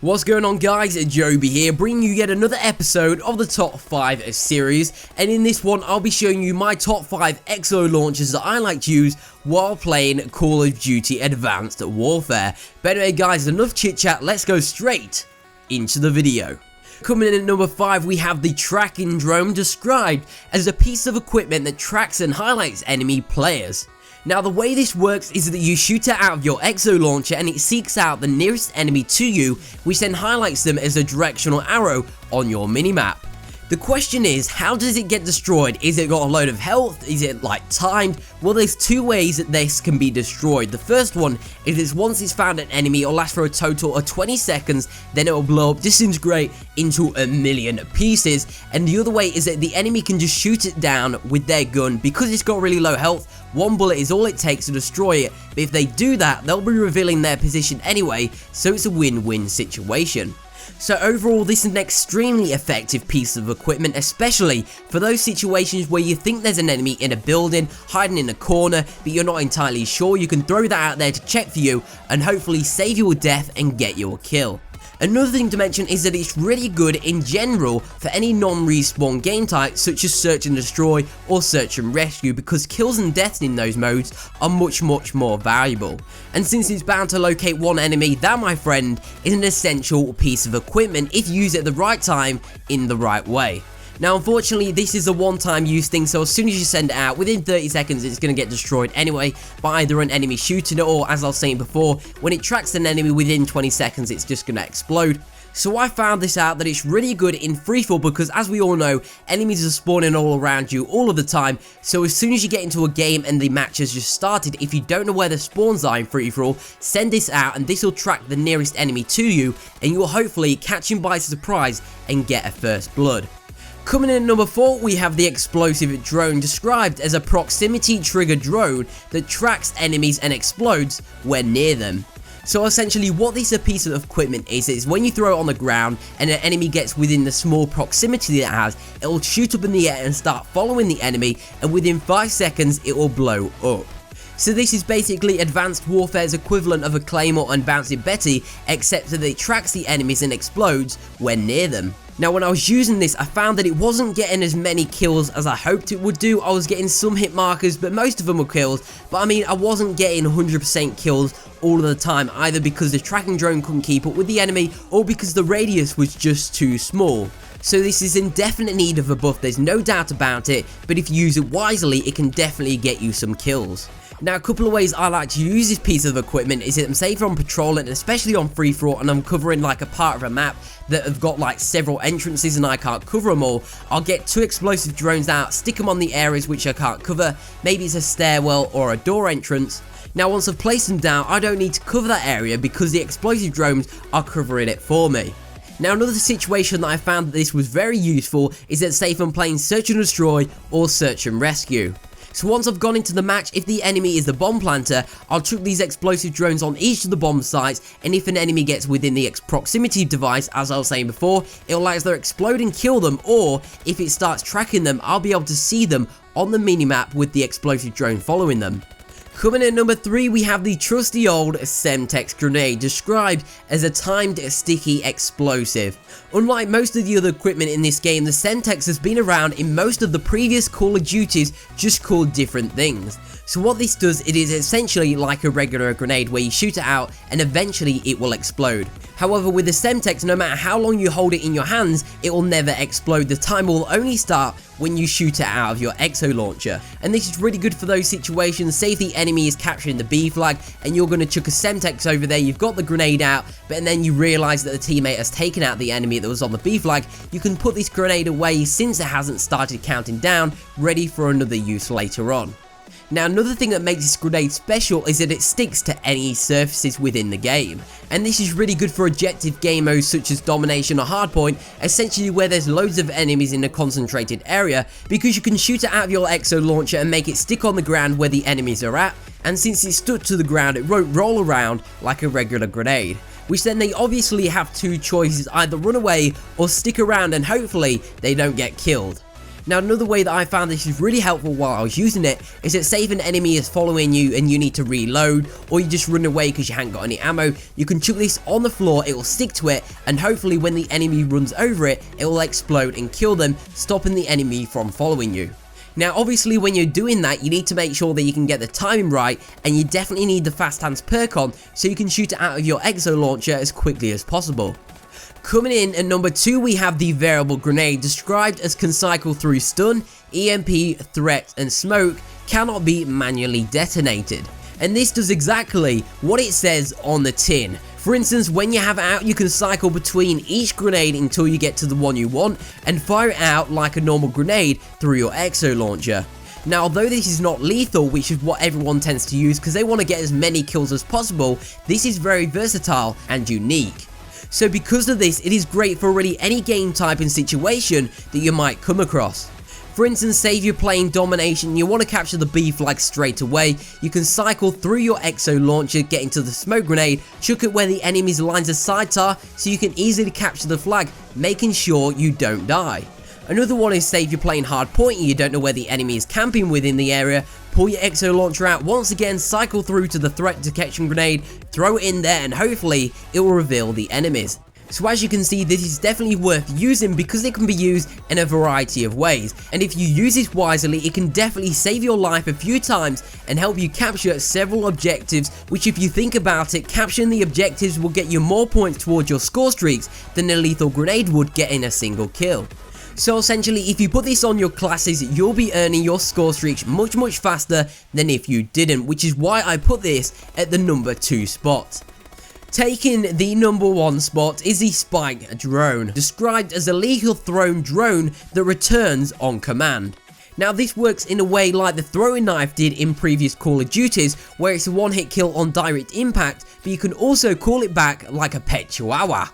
What's going on, guys? Joby here, bringing you yet another episode of the top 5 series, and in this one I'll be showing you my top 5 exo launchers that I like to use while playing Call of Duty Advanced Warfare. But anyway guys, enough chit chat, let's go straight into the video. Coming in at number 5, we have the tracking drone, described as a piece of equipment that tracks and highlights enemy players. Now the way this works is that you shoot it out of your exo launcher and it seeks out the nearest enemy to you, which then highlights them as a directional arrow on your minimap. The question is, how does it get destroyed? Is it got a load of health? Is it like timed? Well, there's two ways that this can be destroyed. The first one is once it's found an enemy, it'll last for a total of 20 seconds, then it'll blow up, disintegrate into a million pieces. And the other way is that the enemy can just shoot it down with their gun. Because it's got really low health, one bullet is all it takes to destroy it. But if they do that, they'll be revealing their position anyway, so it's a win-win situation. So overall, this is an extremely effective piece of equipment, especially for those situations where you think there's an enemy in a building, hiding in a corner, but you're not entirely sure. You can throw that out there to check for you and hopefully save your death and get your kill. Another thing to mention is that it's really good in general for any non-respawn game types such as search and destroy or search and rescue, because kills and deaths in those modes are much more valuable. And since it's bound to locate one enemy, that, my friend, is an essential piece of equipment if used at the right time in the right way. Now unfortunately, this is a one-time use thing, so as soon as you send it out, within 30 seconds it's going to get destroyed anyway by either an enemy shooting it, or as I was saying before, when it tracks an enemy within 20 seconds it's just going to explode. So I found this out that it's really good in freefall because, as we all know, enemies are spawning all around you all of the time. So as soon as you get into a game and the match has just started, if you don't know where the spawns are in freefall, send this out and this will track the nearest enemy to you, and you will hopefully catch him by surprise and get a first blood. Coming in at number 4, we have the explosive drone, described as a proximity trigger drone that tracks enemies and explodes when near them. So essentially what this piece of equipment is when you throw it on the ground and an enemy gets within the small proximity that it has, it will shoot up in the air and start following the enemy, and within 5 seconds it will blow up. So this is basically Advanced Warfare's equivalent of a Claymore and Bouncy Betty, except that it tracks the enemies and explodes when near them. Now when I was using this, I found that it wasn't getting as many kills as I hoped it would do. I was getting some hit markers, but most of them were kills. But I mean, I wasn't getting 100% kills all of the time, either because the tracking drone couldn't keep up with the enemy, or because the radius was just too small. So this is in definite need of a buff, there's no doubt about it, but if you use it wisely, it can definitely get you some kills. Now a couple of ways I like to use this piece of equipment is that I'm safe on patrolling, especially on free for all, and I'm covering like a part of a map that have got like several entrances and I can't cover them all. I'll get 2 explosive drones out, stick them on the areas which I can't cover, maybe it's a stairwell or a door entrance. Now once I've placed them down, I don't need to cover that area because the explosive drones are covering it for me. Now another situation that I found that this was very useful is that, say if I'm playing search and destroy or search and rescue. So once I've gone into the match, if the enemy is the bomb planter, I'll chuck these explosive drones on each of the bomb sites, and if an enemy gets within the proximity device, as I was saying before, it'll either explode and kill them, or if it starts tracking them, I'll be able to see them on the minimap with the explosive drone following them. Coming in at number 3, we have the trusty old Semtex grenade, described as a timed sticky explosive. Unlike most of the other equipment in this game, the Semtex has been around in most of the previous Call of Duties, just called different things. So what this does, it is essentially like a regular grenade where you shoot it out and eventually it will explode. However, with the Semtex, no matter how long you hold it in your hands, it will never explode. The timer will only start when you shoot it out of your exo launcher. And this is really good for those situations, say if the enemy is capturing the B flag and you're going to chuck a Semtex over there, you've got the grenade out, but then you realise that the teammate has taken out the enemy that was on the B flag, you can put this grenade away since it hasn't started counting down, ready for another use later on. Now another thing that makes this grenade special is that it sticks to any surfaces within the game, and this is really good for objective game modes such as domination or hardpoint, essentially where there's loads of enemies in a concentrated area, because you can shoot it out of your exo launcher and make it stick on the ground where the enemies are at, and since it's stuck to the ground it won't roll around like a regular grenade. Which then they obviously have 2 choices, either run away or stick around and hopefully they don't get killed. Now another way that I found this is really helpful while I was using it is that say if an enemy is following you and you need to reload, or you just run away because you haven't got any ammo, you can chuck this on the floor, it will stick to it, and hopefully when the enemy runs over it, it will explode and kill them, stopping the enemy from following you. Now obviously when you're doing that, you need to make sure that you can get the timing right, and you definitely need the fast hands perk on so you can shoot it out of your exo launcher as quickly as possible. Coming in at number 2, we have the variable grenade, described as can cycle through stun, EMP, threat and smoke, cannot be manually detonated. And this does exactly what it says on the tin. For instance, when you have it out, you can cycle between each grenade until you get to the one you want and fire it out like a normal grenade through your exo launcher. Now although this is not lethal, which is what everyone tends to use because they want to get as many kills as possible, this is very versatile and unique. So because of this, it is great for really any game type and situation that you might come across. For instance, say if you're playing domination and you want to capture the B flag straight away, you can cycle through your exo launcher, get into the smoke grenade, chuck it where the enemy's lines of sight are so you can easily capture the flag, making sure you don't die. Another one is say if you're playing hard point and you don't know where the enemy is camping within the area, pull your exo launcher out once again, cycle through to the threat detection grenade, throw it in there and hopefully it will reveal the enemies. So as you can see, this is definitely worth using because it can be used in a variety of ways, and if you use it wisely, it can definitely save your life a few times and help you capture several objectives, which if you think about it, capturing the objectives will get you more points towards your score streaks than a lethal grenade would getting a single kill. So essentially, if you put this on your classes, you'll be earning your score streaks much faster than if you didn't, which is why I put this at the number 2 spot. Taking the number 1 spot is the Spike Drone, described as a lethal thrown drone that returns on command. Now this works in a way like the throwing knife did in previous Call of Duties, where it's a one-hit kill on direct impact, but you can also call it back like a pet chihuahua.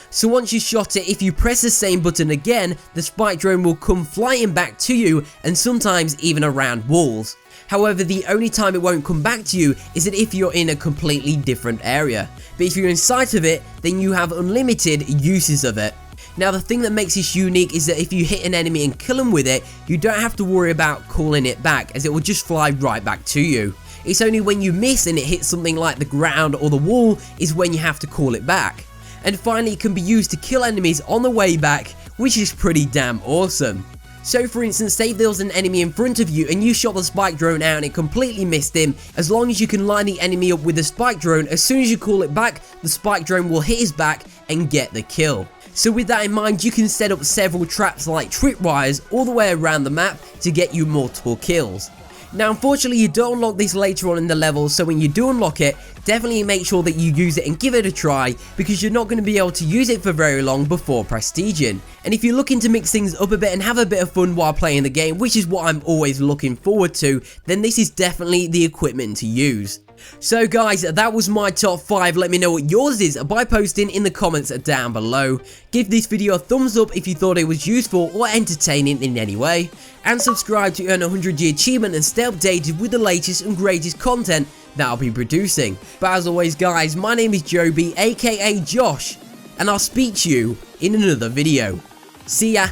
So once you shot it, if you press the same button again, the Spike Drone will come flying back to you and sometimes even around walls. However, the only time it won't come back to you is that if you're in a completely different area. But if you're in sight of it, then you have unlimited uses of it. Now the thing that makes this unique is that if you hit an enemy and kill them with it, you don't have to worry about calling it back, as it will just fly right back to you. It's only when you miss and it hits something like the ground or the wall is when you have to call it back. And finally, it can be used to kill enemies on the way back, which is pretty damn awesome. So for instance, say if there was an enemy in front of you and you shot the Spike Drone out and it completely missed him, as long as you can line the enemy up with the Spike Drone, as soon as you call it back, the Spike Drone will hit his back and get the kill. So with that in mind, you can set up several traps like tripwires all the way around the map to get you multiple kills. Now unfortunately you don't unlock this later on in the level, so when you do unlock it, definitely make sure that you use it and give it a try, because you're not going to be able to use it for very long before prestiging. And if you're looking to mix things up a bit and have a bit of fun while playing the game, which is what I'm always looking forward to, then this is definitely the equipment to use. So guys, that was my top 5. Let me know what yours is by posting in the comments down below. Give this video a thumbs up if you thought it was useful or entertaining in any way, and subscribe to earn a 100-year achievement and stay updated with the latest and greatest content that I'll be producing. But as always guys, my name is Joby, aka Josh, and I'll speak to you in another video. See ya!